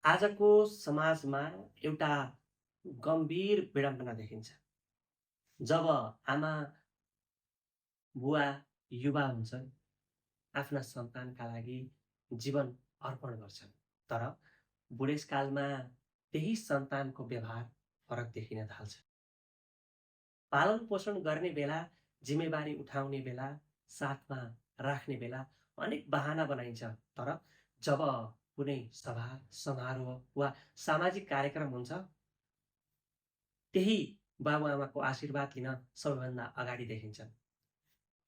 आजको समाजमा एउटा गम्भीर विडम्बना देखिन्छ। जब आमा, बुवा युवा हुन्छन्, आफ्ना सन्तानका लागि जीवन अर्पण गर्छन्। तर बुढेसकालमा त्यही सन्तानको व्यवहार फरक देखिन थाल्छ। पालन-पोषण गर्ने बेला, जिम्मेवारी उठाउने बेला, साथमा राख्ने बेला अनेक बहाना बनाइन्छ। तर जब कुनै सभा, समारोह वा सामाजिक कार्यक्रम हुन्छ, त्यही बाबुआमाको आशीर्वाद लिन सबैभन्दा अगाडि देखिन्छन्।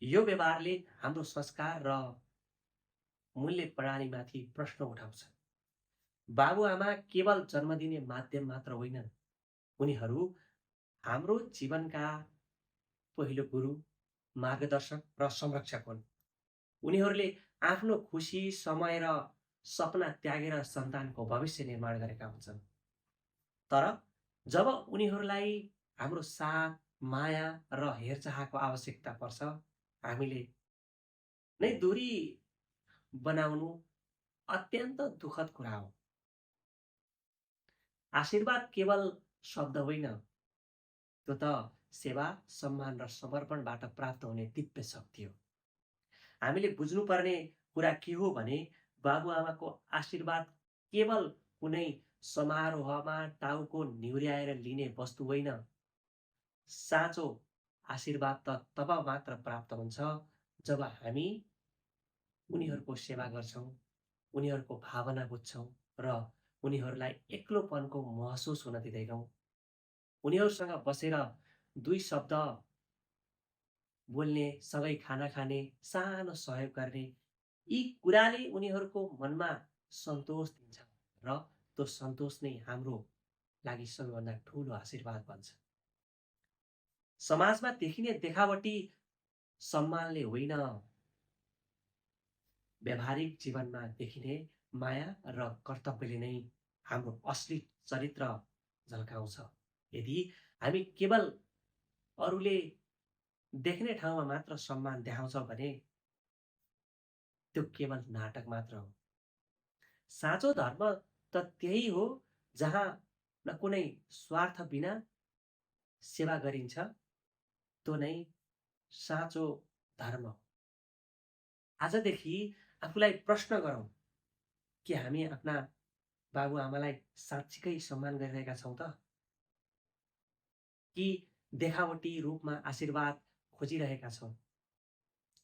यो व्यवहारले हाम्रो संस्कार र मूल्य प्रणालीमाथि प्रश्न उठाउँछ। बाबुआमा केवल जन्म दिने माध्यम मात्र होइनन्, उनीहरू हाम्रो जीवनका पहिलो गुरु, मार्गदर्शक र संरक्षक हुन्। उनीहरूले आफ्नो खुसी, समय र सपना त्यागेर सन्तानको भविष्य निर्माण गरेका हुन्छन्। तर जब उनीहरूलाई हाम्रो साथ, माया र हेरचाहको आवश्यकता पर्छ, हामीले नै दूरी बनाउनु अत्यन्त दुःखद कुरा हो। आशीर्वाद केवल शब्द होइन, त्यो त सेवा, सम्मान र समर्पणबाट प्राप्त हुने दिव्य शक्ति हो। हामीले बुझ्नुपर्ने कुरा के हो भने बाबुआमाको आशीर्वाद केवल कुनै समारोहमा टाउको निहुर्याएर लिने वस्तु होइन। साँचो आशीर्वाद त तब मात्र प्राप्त हुन्छ जब हामी उनीहरूको सेवा गर्छौँ, उनीहरूको भावना बुझ्छौँ र उनीहरूलाई एक्लोपनको महसुस हुन दिँदैनौँ। उनीहरूसँग बसेर दुई शब्द बोल्ने, सँगै खाना खाने, सानो सहयोग गर्ने, यी कुराले उनीहरूको मनमा सन्तोष दिन्छ र त्यो सन्तोष नै हाम्रो लागि सबैभन्दा ठुलो आशीर्वाद बन्छ। समाजमा देखिने देखावटी सम्मानले होइन, व्यावहारिक जीवनमा देखिने माया र कर्तव्यले नै हाम्रो असली चरित्र झल्काउँछ। यदि हामी केवल अरूले देख्ने ठाउँमा मात्र सम्मान देखाउँछौँ भने त्यो केवल नाटक मात्र हो। साँचो धर्म त त्यही हो जहाँ न कुनै स्वार्थ बिना सेवा गरिन्छ, त्यो नै साँचो धर्म हो। आजदेखि आफूलाई प्रश्न गरौँ, के हामी आफ्ना बाबुआमालाई साँच्चीकै सम्मान गरिरहेका छौँ त? कि देखावटी रूपमा आशीर्वाद खोजिरहेका छौँ?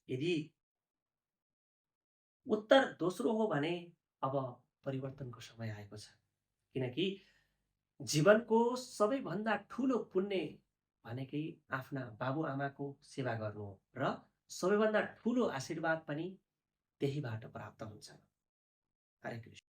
यदि उत्तर दोस्रो हो भने अब परिवर्तनको समय आएको छ। किनकि जीवनको सबैभन्दा ठुलो पुण्य भनेकै आफ्ना बाबुआमाको सेवा गर्नु हो र सबैभन्दा ठुलो आशीर्वाद पनि त्यहीबाट प्राप्त हुन्छ। हरे कृष्ण।